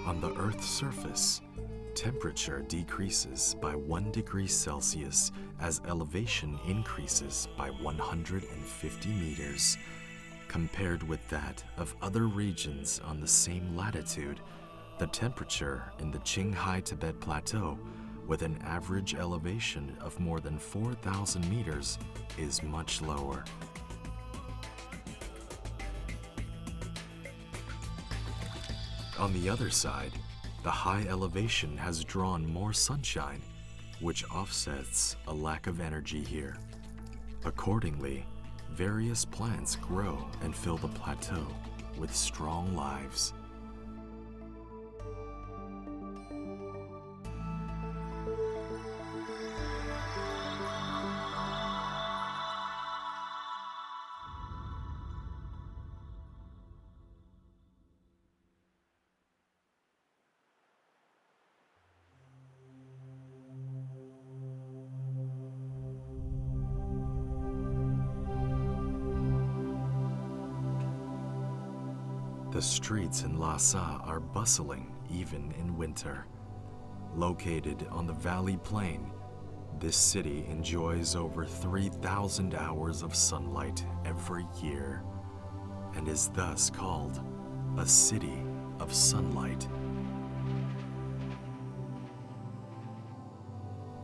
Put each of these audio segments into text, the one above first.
On the Earth's surface, temperature decreases by 1 degree Celsius as elevation increases by 150 meters. Compared with that of other regions on the same latitude, the temperature in the Qinghai Tibet Plateau, with an average elevation of more than 4,000 meters, is much lower. On the other side, the high elevation has drawn more sunshine, which offsets a lack of energy here. Accordingly, various plants grow and fill the plateau with strong lives. The streets in Lhasa are bustling even in winter. Located on the valley plain, this city enjoys over 3,000 hours of sunlight every year and is thus called a city of sunlight.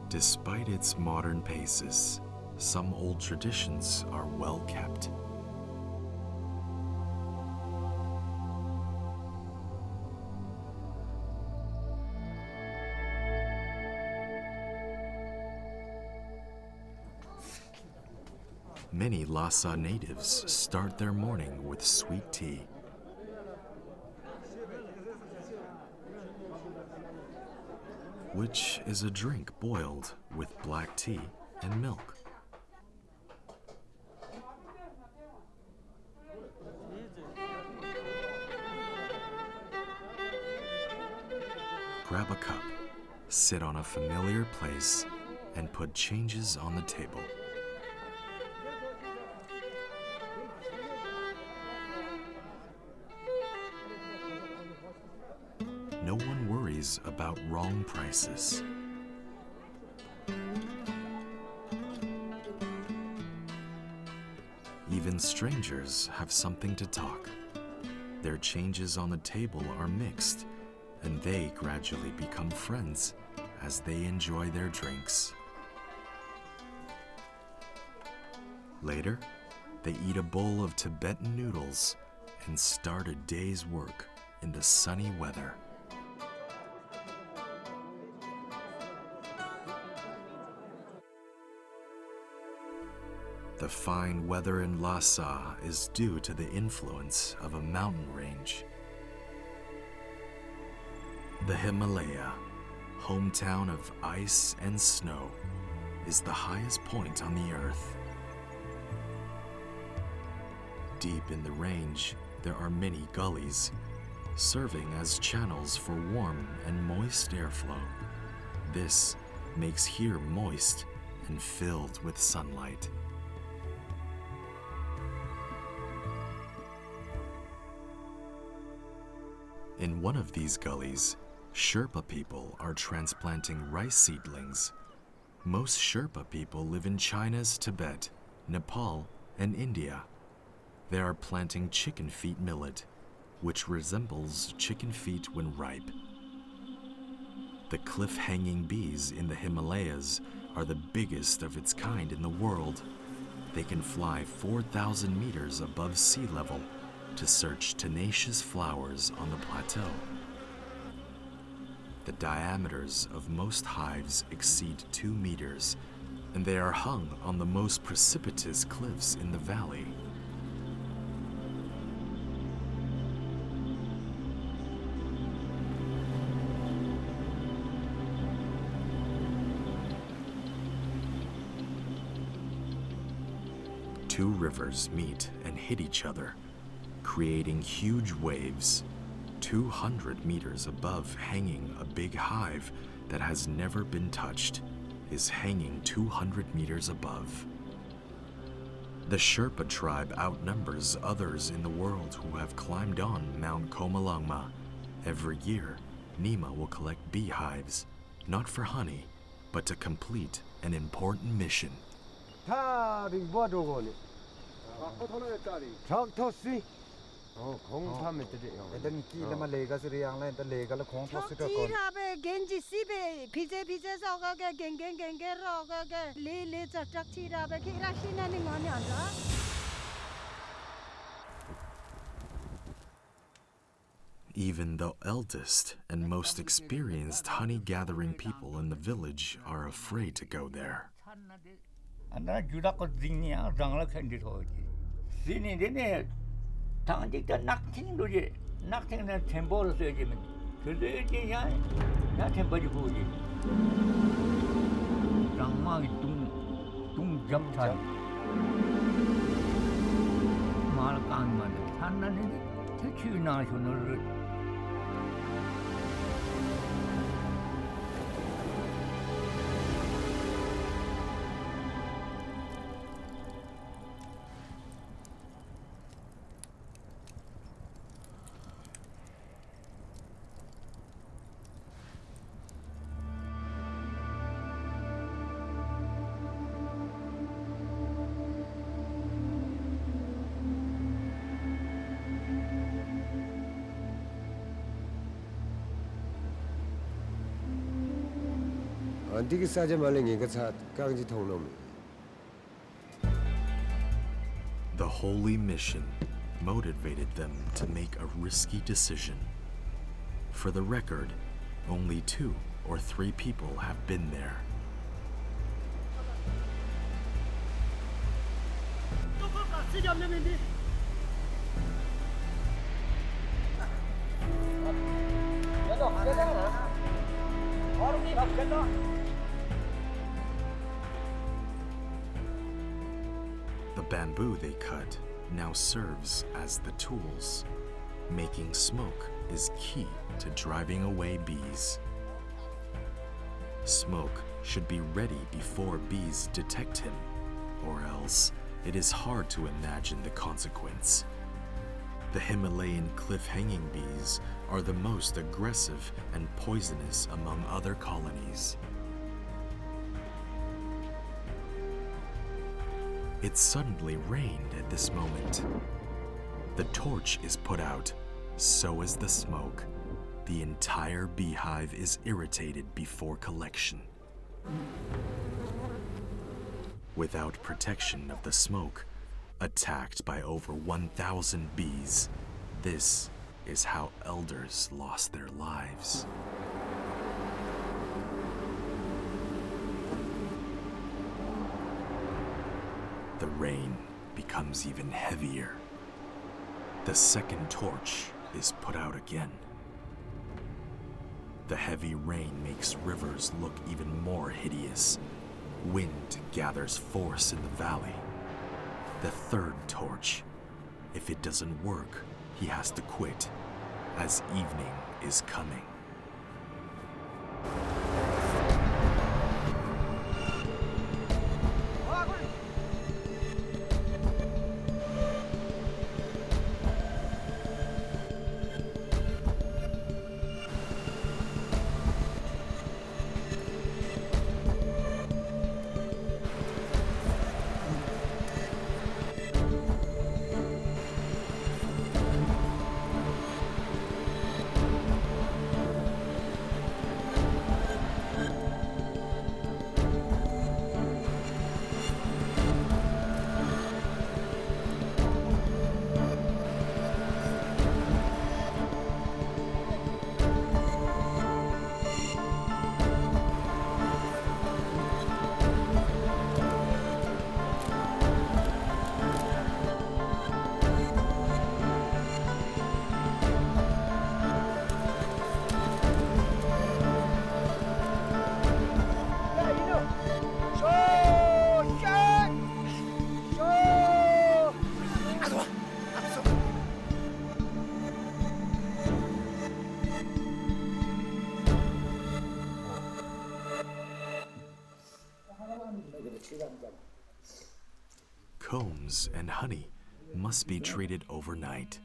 Despite its modern paces, some old traditions are well kept. Many Lhasa natives start their morning with sweet tea. Which is a drink boiled with black tea and milk. Grab a cup, sit on a familiar place, and put changes on the table. No one worries about wrong prices. Even strangers have something to talk. Their changes on the table are mixed, and they gradually become friends as they enjoy their drinks. Later, they eat a bowl of Tibetan noodles and start a day's work in the sunny weather. The fine weather in Lhasa is due to the influence of a mountain range. The Himalaya, hometown of ice and snow, is the highest point on the earth. Deep in the range, there are many gullies, serving as channels for warm and moist airflow. This makes here moist and filled with sunlight. In one of these gullies, Sherpa people are transplanting rice seedlings. Most Sherpa people live in China's Tibet, Nepal, and India. They are planting chicken feet millet, which resembles chicken feet when ripe. The cliff-hanging bees in the Himalayas are the biggest of its kind in the world. They can fly 4,000 meters above sea level to search tenacious flowers on the plateau. The diameters of most hives exceed 2 meters, and they are hung on the most precipitous cliffs in the valley. Two rivers meet and hit each other, creating huge waves. 200 meters above, hanging a big hive that has never been touched, is hanging 200 meters above. The Sherpa tribe outnumbers others in the world who have climbed on Mount Komalangma every year Nima will collect beehives, not for honey, but to complete an important mission. Even the eldest and most experienced honey-gathering people in the village are afraid to go there. The holy mission motivated them to make a risky decision. For the record, only 2 or 3 people have been there. The bamboo they cut now serves as the tools. Making smoke is key to driving away bees. Smoke should be ready before bees detect him, or else it is hard to imagine the consequence. The Himalayan cliff-hanging bees are the most aggressive and poisonous among other colonies. It suddenly rained at this moment. The torch is put out, so is the smoke. The entire beehive is irritated before collection. Without protection of the smoke, attacked by over 1,000 bees, this is how elders lost their lives. The rain becomes even heavier. The second torch is put out again. The heavy rain makes rivers look even more hideous. Wind gathers force in the valley. The third torch. If it doesn't work, he has to quit, as evening is coming. Combs and honey must be treated overnight.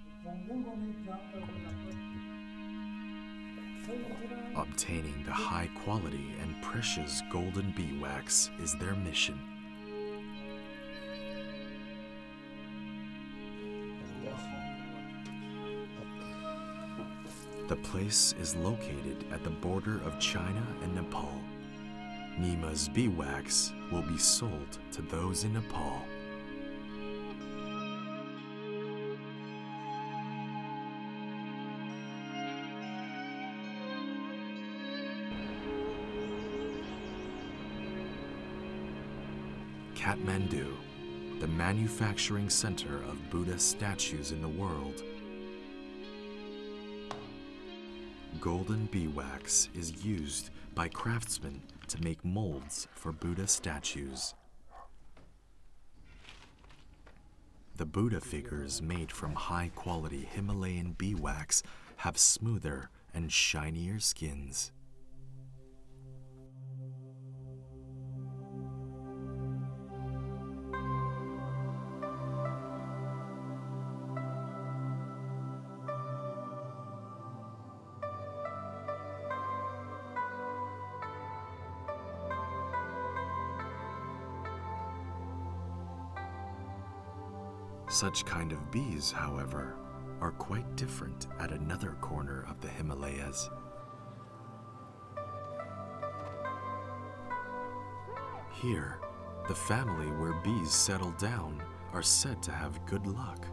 Obtaining the high quality and precious golden beeswax is their mission. The place is located at the border of China and Nepal. Nima's beeswax will be sold to those in Nepal. Kathmandu, the manufacturing center of Buddha statues in the world. Golden beeswax is used by craftsmen to make molds for Buddha statues. The Buddha figures made from high-quality Himalayan beeswax have smoother and shinier skins. Such kind of bees, however, are quite different at another corner of the Himalayas. Here, the family where bees settle down are said to have good luck.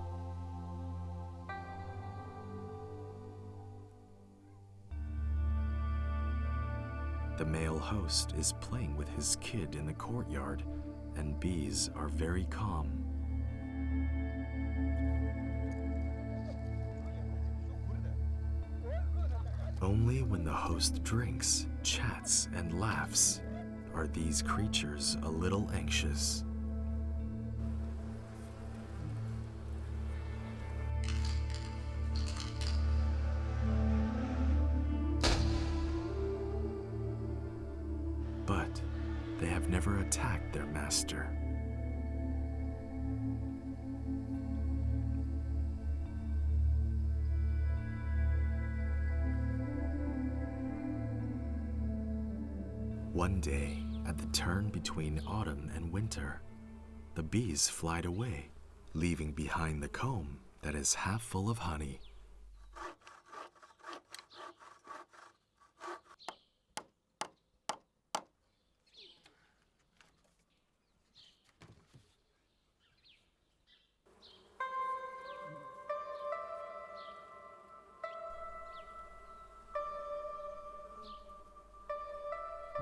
The male host is playing with his kid in the courtyard, and bees are very calm. Only when the host drinks, chats, and laughs are these creatures a little anxious. But they have never attacked their master. One day, at the turn between autumn and winter, the bees fly away, leaving behind the comb that is half full of honey.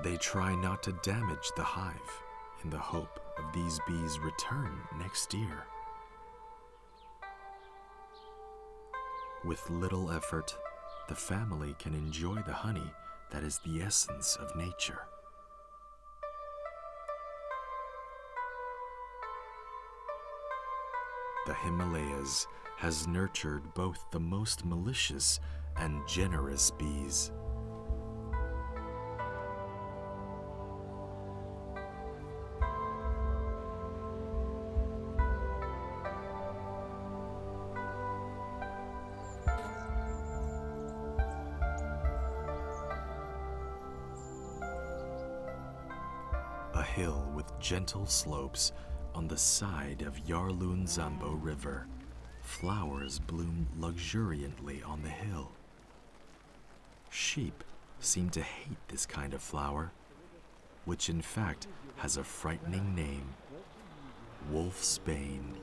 They try not to damage the hive in the hope of these bees' return next year. With little effort, the family can enjoy the honey that is the essence of nature. The Himalayas has nurtured both the most malicious and generous bees. A hill with gentle slopes on the side of Yarlun Zambo River. Flowers bloom luxuriantly on the hill. Sheep seem to hate this kind of flower, which in fact has a frightening name: wolfsbane.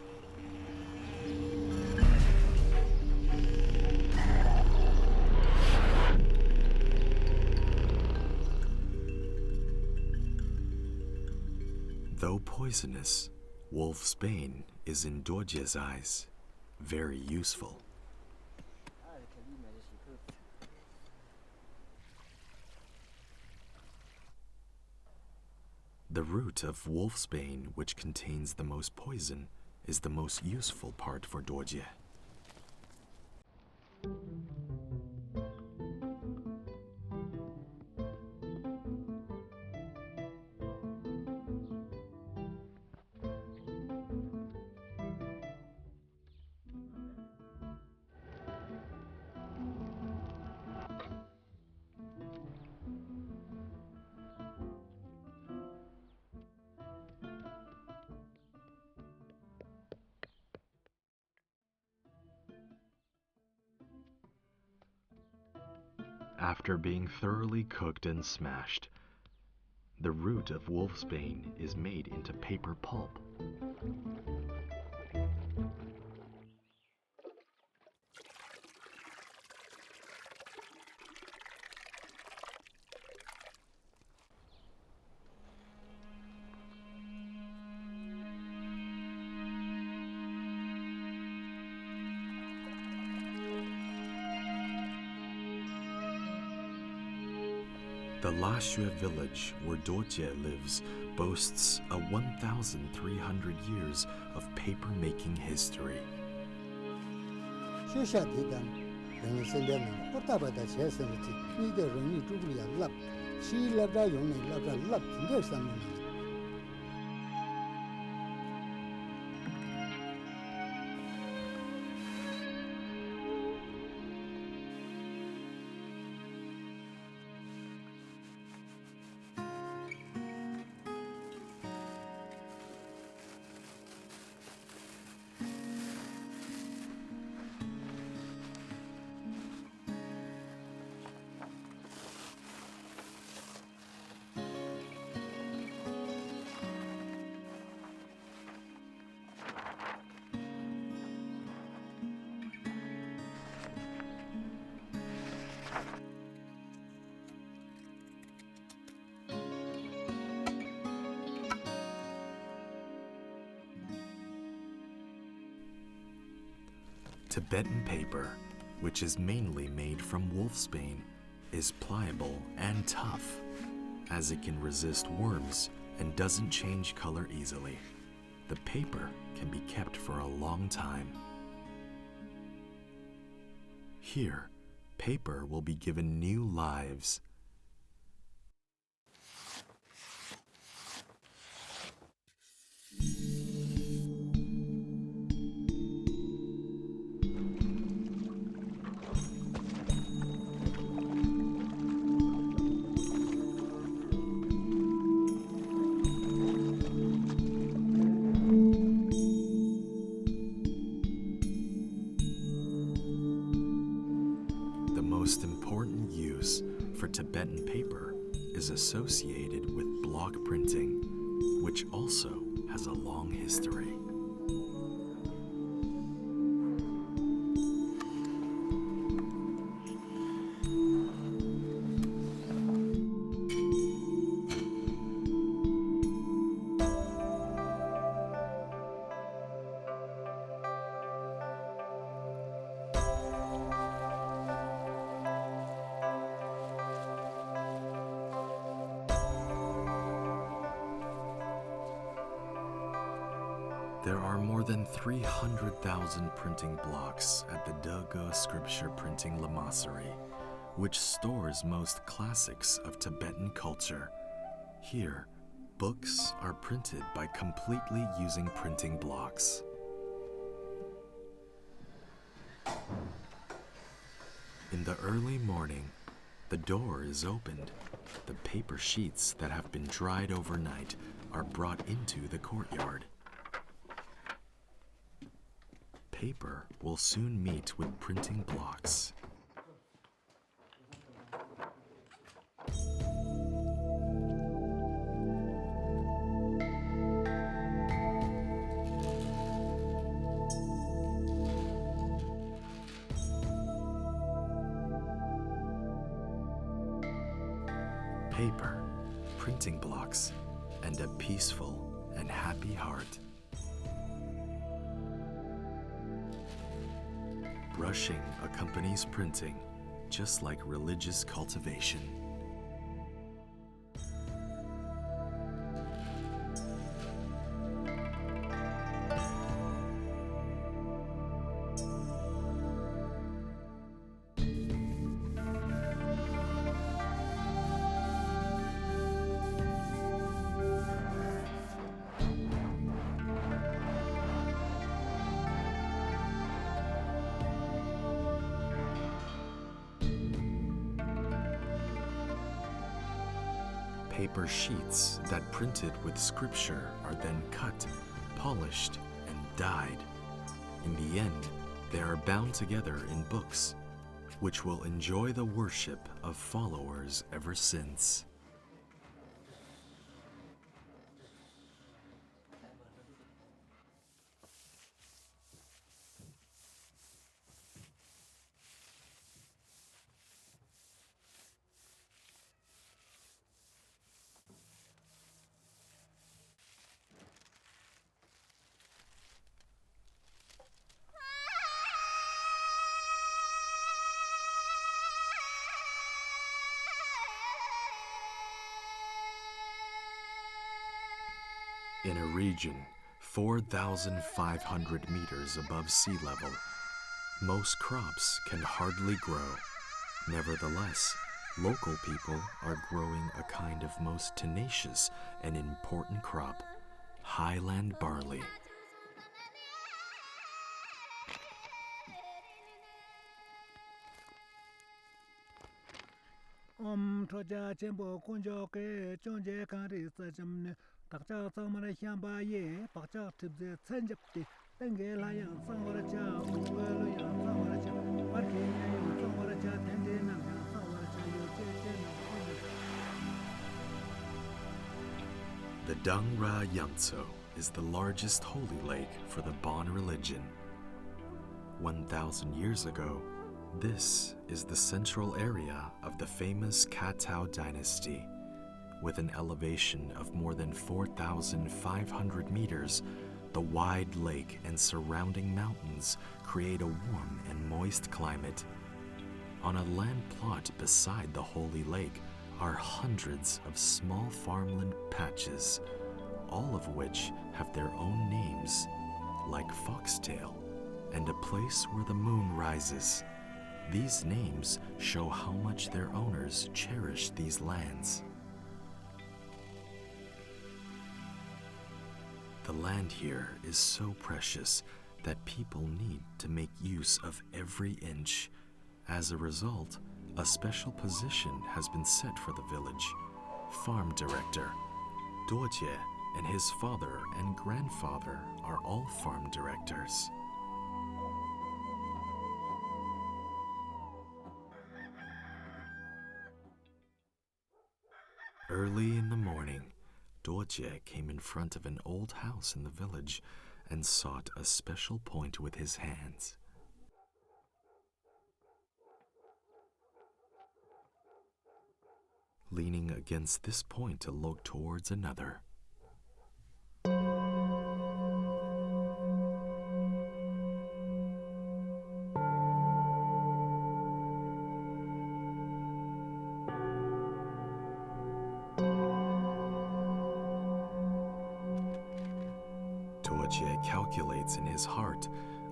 Though poisonous, wolfsbane is in Dorje's eyes very useful. The root of wolfsbane, which contains the most poison, is the most useful part for Dorje. after being thoroughly cooked and smashed. The root of wolfsbane is made into paper pulp. The Lhasa village where Dorje lives boasts a 1,300 years of paper-making history. Tibetan paper, which is mainly made from wolfsbane, is pliable and tough, as it can resist worms and doesn't change color easily. The paper can be kept for a long time. Here, paper will be given new lives. The most important use for Tibetan paper is associated with block printing, which also has a long history. There are more than 300,000 printing blocks at the Dege scripture printing Lamasery, which stores most classics of Tibetan culture. Here, books are printed by completely using printing blocks. In the early morning, the door is opened. The paper sheets that have been dried overnight are brought into the courtyard. Paper will soon meet with printing blocks. Paper, printing blocks, and a peaceful and happy heart. Brushing accompanies printing, just like religious cultivation. Paper sheets that printed with scripture are then cut, polished, and dyed. In the end, they are bound together in books, which will enjoy the worship of followers ever since. In a region 4,500 meters above sea level, most crops can hardly grow. Nevertheless, local people are growing a kind of most tenacious and important crop, highland barley. The Dunhuang is the largest holy lake for the Bon religion. 1,000 years ago, this is the central area of the famous Katao dynasty. With an elevation of more than 4,500 meters, the wide lake and surrounding mountains create a warm and moist climate. On a land plot beside the holy lake are hundreds of small farmland patches, all of which have their own names, like Foxtail and a place where the moon rises. These names show how much their owners cherish these lands. The land here is so precious that people need to make use of every inch. As a result, a special position has been set for the village. Farm director. Duojie and his father and grandfather are all farm directors. Early in the morning, Duojie came in front of an old house in the village and sought a special point with his hands. Leaning against this point to look towards another. Duojie calculates in his heart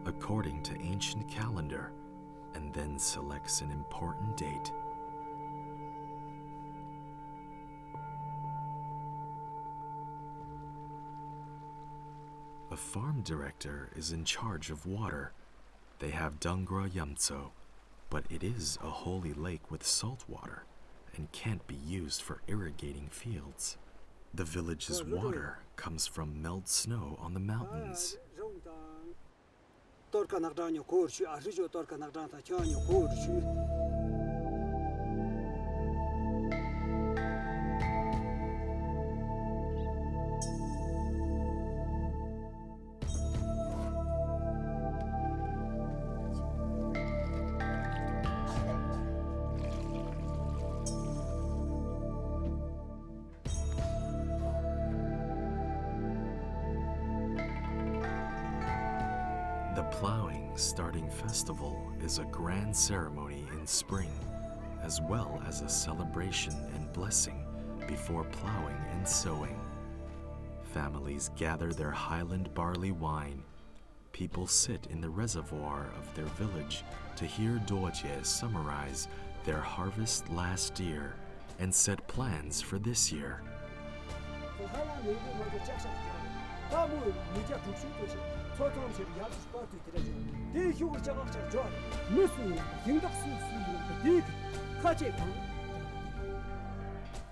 according to ancient calendar and then selects an important date. A farm director is in charge of water. They have Dungra Yamtso, but it is a holy lake with salt water and can't be used for irrigating fields. The village's water comes from melt snow on the mountains. The Plowing Starting Festival is a grand ceremony in spring, as well as a celebration and blessing before plowing and sowing. Families gather their highland barley wine. People sit in the reservoir of their village to hear Duojie summarize their harvest last year and set plans for this year.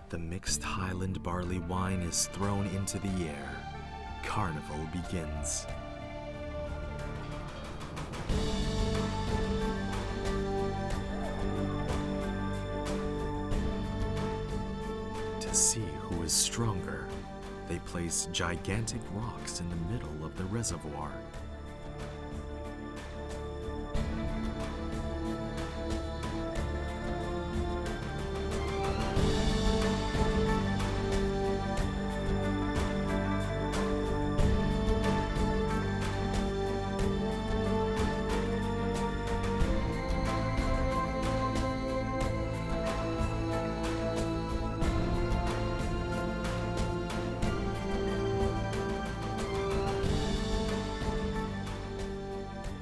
The mixed highland barley wine is thrown into the air. Carnival begins. to see who is stronger, they place gigantic rocks in the middle of the reservoir.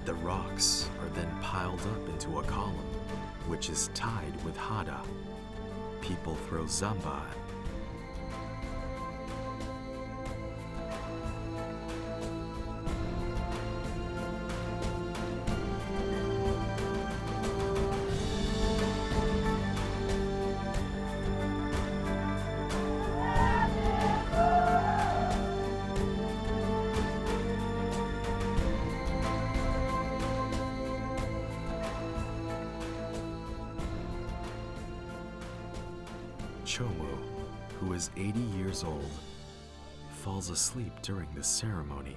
The rocks are then piled up into a column, which is tied with hada. People throw zamba. Chomu, who is 80 years old, falls asleep during the ceremony.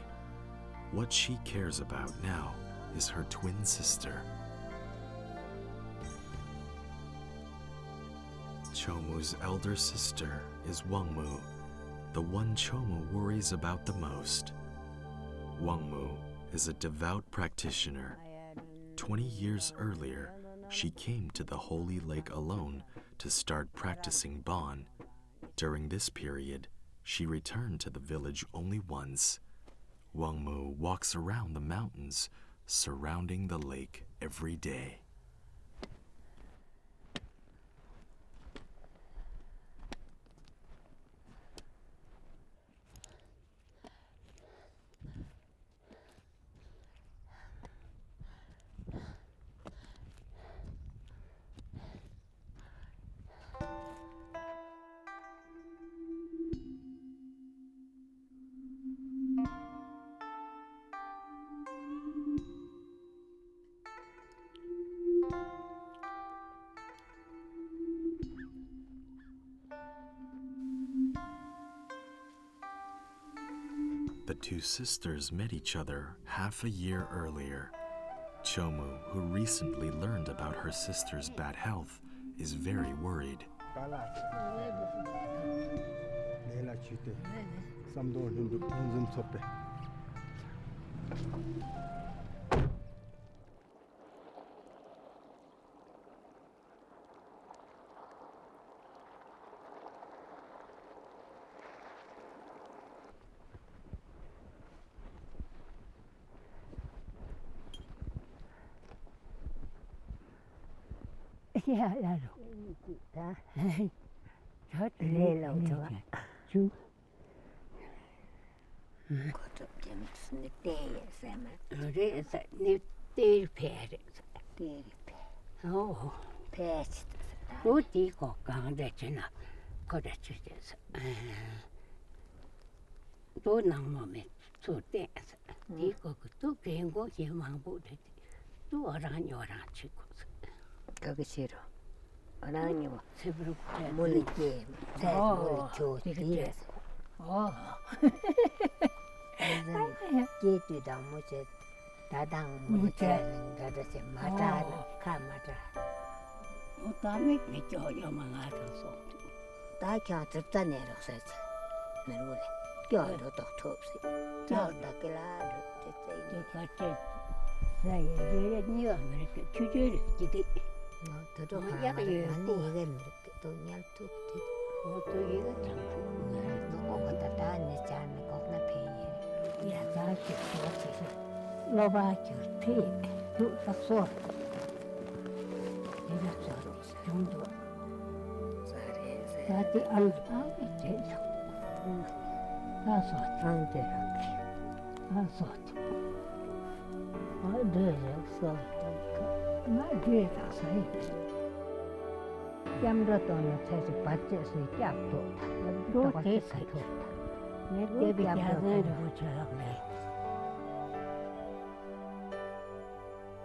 What she cares about now is her twin sister. Chomu's elder sister is Wangmu, the one Chomu worries about the most. Wangmu is a devout practitioner. 20 years earlier, she came to the holy lake alone to start practicing Bon. During this period, she returned to the village only once. Wangmu walks around the mountains surrounding the lake every day. The two sisters met each other half a year earlier. Chomu, who recently learned about her sister's bad health, is very worried. Yeah, that's 그게 싫어. 하나님은 몰리게, 몰리 끼도 무지 다당 무지는 가다지 마다 카마다. 어땀이 미쳐야만 알아서. 다 그냥 듣다네로 세지. 내로래. 겨도 톱시. 저다글라 됐지. 같이 사이에 니가 그렇게 주저를 기대. 너도 약간 이게 또 냥도 또 이거 참 너무 같다 않지 거기나 페이 야 자기 로바키 페이 또서 이거 저 정도 자기 알아 이제 가서 상대랑 가서 어디서 나 뒤에다 사이 얌라도는 사실 받쳐서 짝도 또 계속 내 대비 야간을 붙여라네.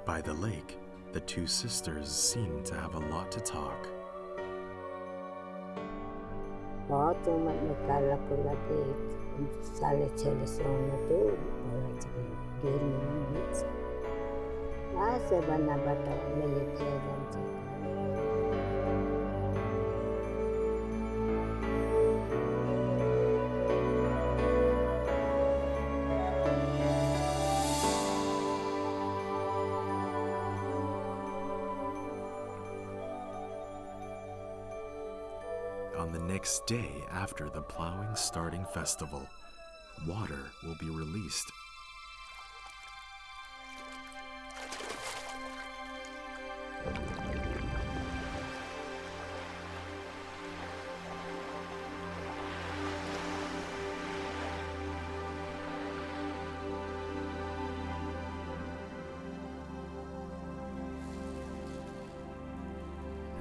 By the lake, the two sisters seem to have a lot to talk. Oh, cuma nakala ko lagi sale-sale sono tu, wala sige girmi. Asa ba na bata may kailan siya. On the next day after the plowing starting festival, water will be released.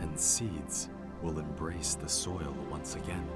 And seeds will embrace the soil once again.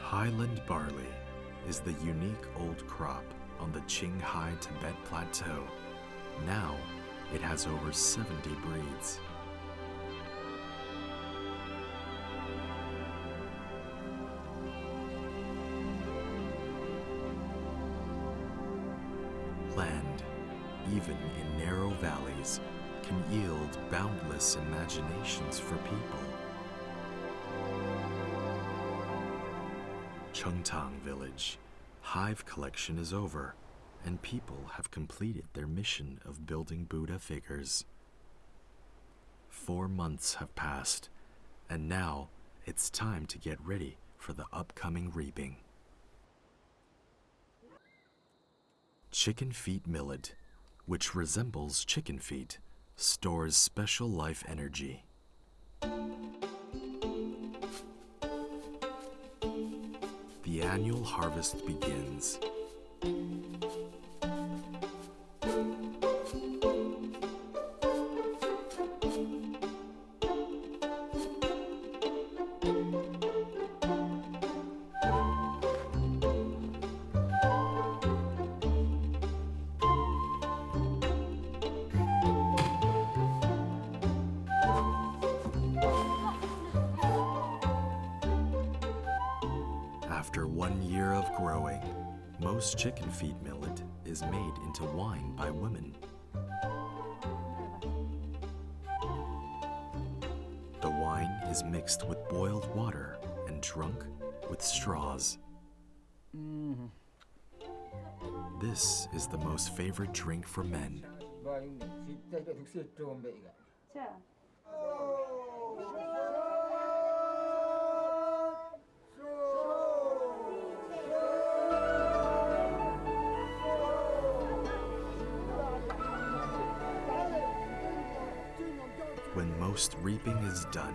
Highland barley is the unique old crop on the Qinghai Tibet plateau. Now it has over 70 breeds. Land, even in narrow valleys, can yield boundless imaginations for people. Chengtang village, hive collection is over, and people have completed their mission of building Buddha figures. 4 months have passed, and now it's time to get ready for the upcoming reaping. Chicken feet millet, which resembles chicken feet, stores special life energy. The annual harvest begins. After 1 year of growing, most chicken feet millet is made into wine by women. The wine is mixed with boiled water and drunk with straws. This is the most favorite drink for men. When most reaping is done,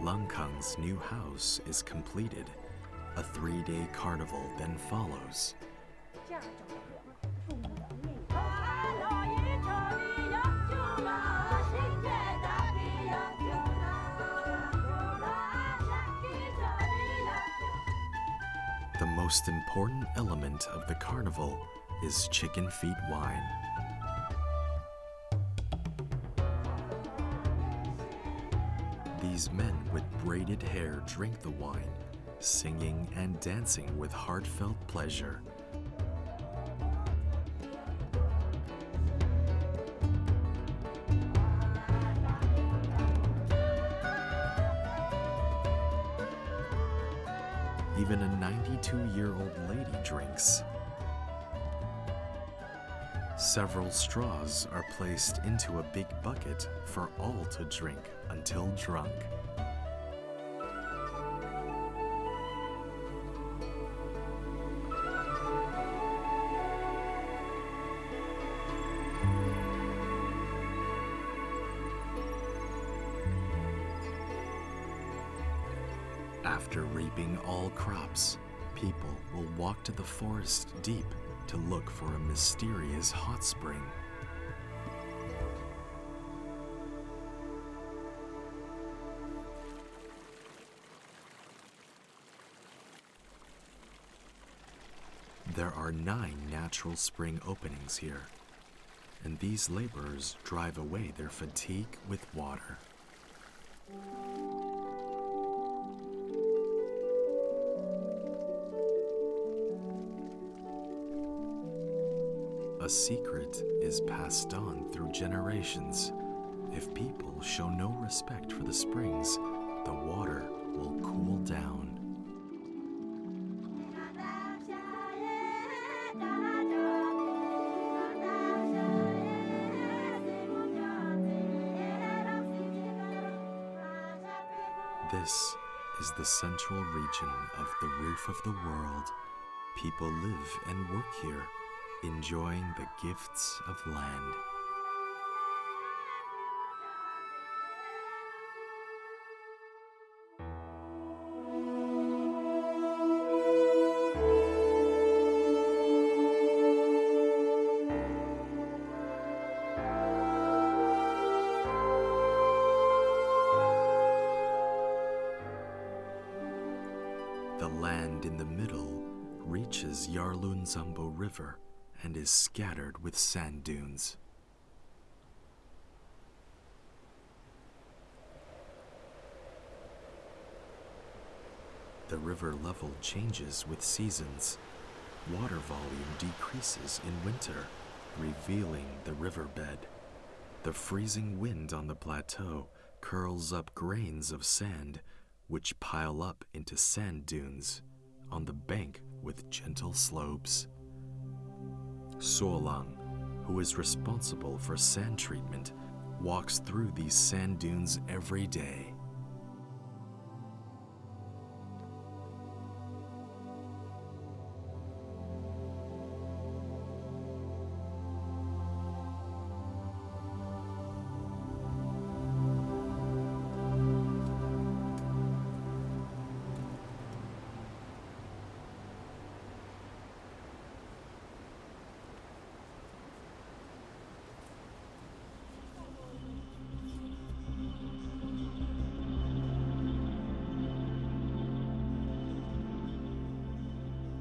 Langkang's new house is completed. A 3-day carnival then follows. The most important element of the carnival is chicken feet wine. These men with braided hair drink the wine, singing and dancing with heartfelt pleasure. Even a 92-year-old lady drinks. Several straws are placed into a big bucket for all to drink until drunk. After reaping all crops, people will walk to the forest deep to look for a mysterious hot spring. There are 9 natural spring openings here, and these laborers drive away their fatigue with water. A secret is passed on through generations. If people show no respect for the springs, the water will cool down. This is the central region of the roof of the world. People live and work here, enjoying the gifts of land. The land in the middle reaches Yarlunzambo River and is scattered with sand dunes. The river level changes with seasons. Water volume decreases in winter, revealing the riverbed. The freezing wind on the plateau curls up grains of sand, which pile up into sand dunes on the bank with gentle slopes. Solang, who is responsible for sand treatment, walks through these sand dunes every day.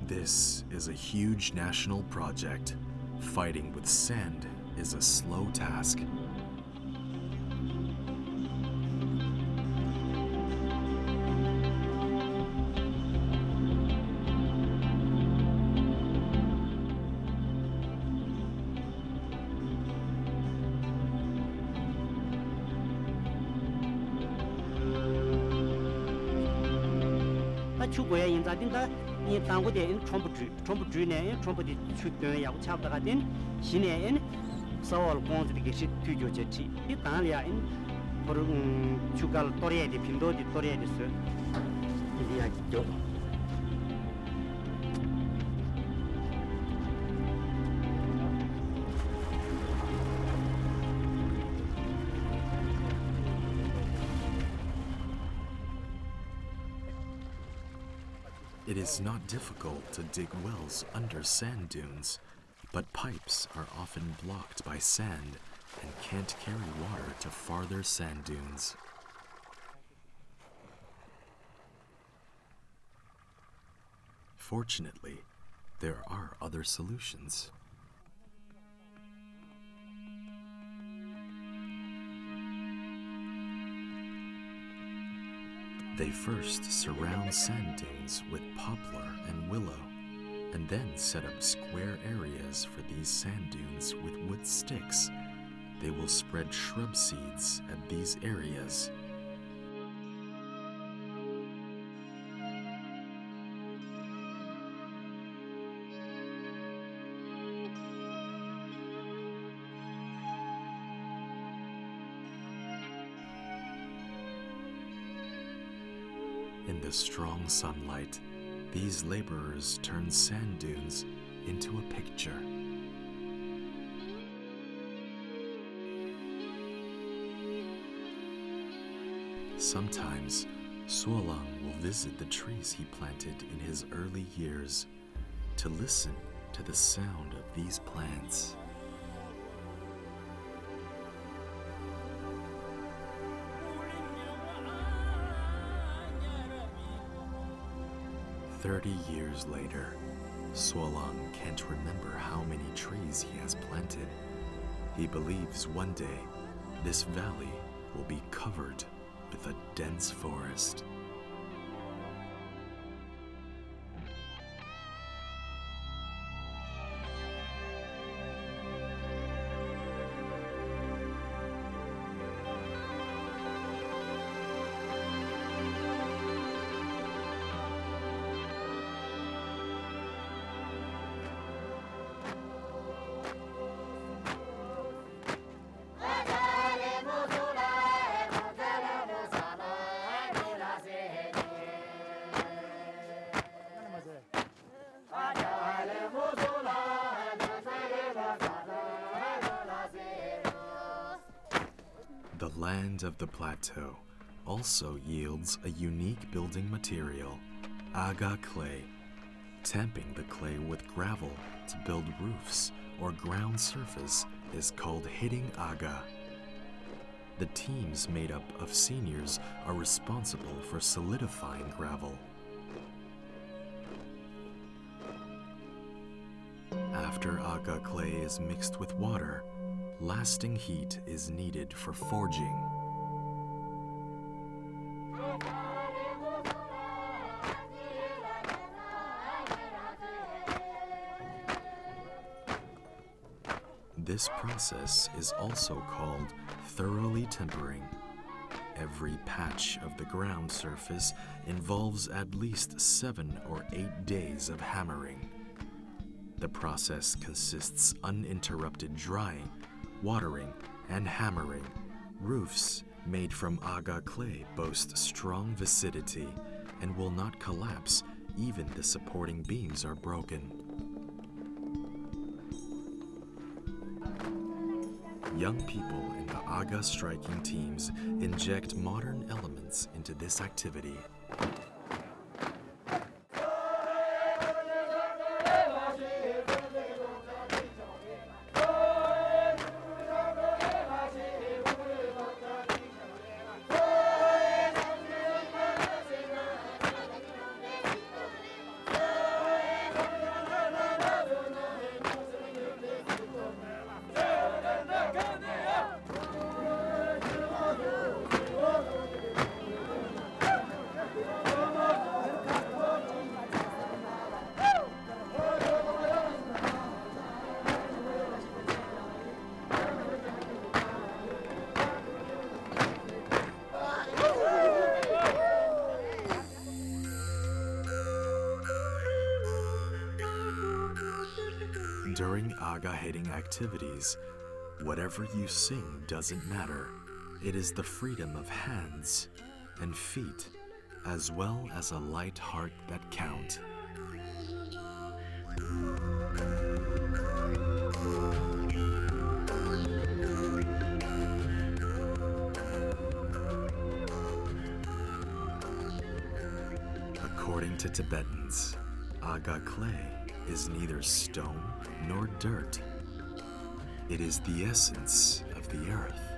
This is a huge national project. Fighting with sand is a slow task. 이 당고대 전부 주네 전부디 출근하고 잡다가된 시내엔 서울 공원들이 시 뒤조제치 이 당리아인 그런 주갈 또래의 빈도디 또래에서 이야기죠. It is not difficult to dig wells under sand dunes, but pipes are often blocked by sand and can't carry water to farther sand dunes. Fortunately, there are other solutions. They first surround sand dunes with poplar and willow, and then set up square areas for these sand dunes with wood sticks. They will spread shrub seeds at these areas. In the strong sunlight, these laborers turn sand dunes into a picture. Sometimes, Suolang will visit the trees he planted in his early years to listen to the sound of these plants. "30 years later, Suolang can't remember how many trees he has planted. He believes one day this valley will be covered with a dense forest." The land of the plateau also yields a unique building material, aga clay. Tamping the clay with gravel to build roofs or ground surface is called hitting aga. The teams made up of seniors are responsible for solidifying gravel. After aga clay is mixed with water, lasting heat is needed for forging. This process is also called thoroughly tempering. Every patch of the ground surface involves at least 7 or 8 days of hammering. The process consists uninterrupted drying, watering, and hammering. Roofs made from aga clay boast strong viscidity and will not collapse even the supporting beams are broken. Young people in the aga striking teams inject modern elements into this activity. During aga hitting activities, whatever you sing doesn't matter. It is the freedom of hands and feet, as well as a light heart that count. According to Tibetans, aga clay is neither stone nor dirt. It is the essence of the earth.